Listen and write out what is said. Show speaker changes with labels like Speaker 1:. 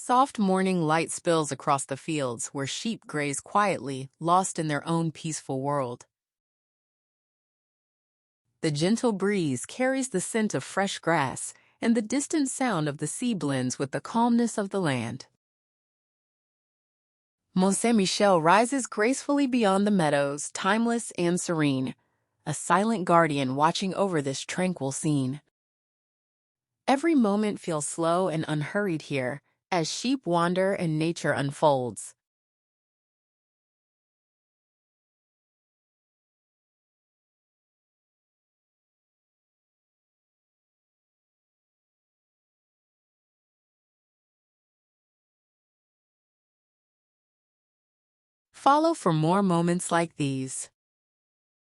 Speaker 1: Soft morning light spills across the fields where sheep graze quietly, lost in their own peaceful world. The gentle breeze carries the scent of fresh grass, and the distant sound of the sea blends with the calmness of the land. Mont Saint Michel rises gracefully beyond the meadows, timeless and serene, a silent guardian watching over this tranquil scene. Every moment feels slow and unhurried here, as sheep wander and nature unfolds. Follow for more moments like these.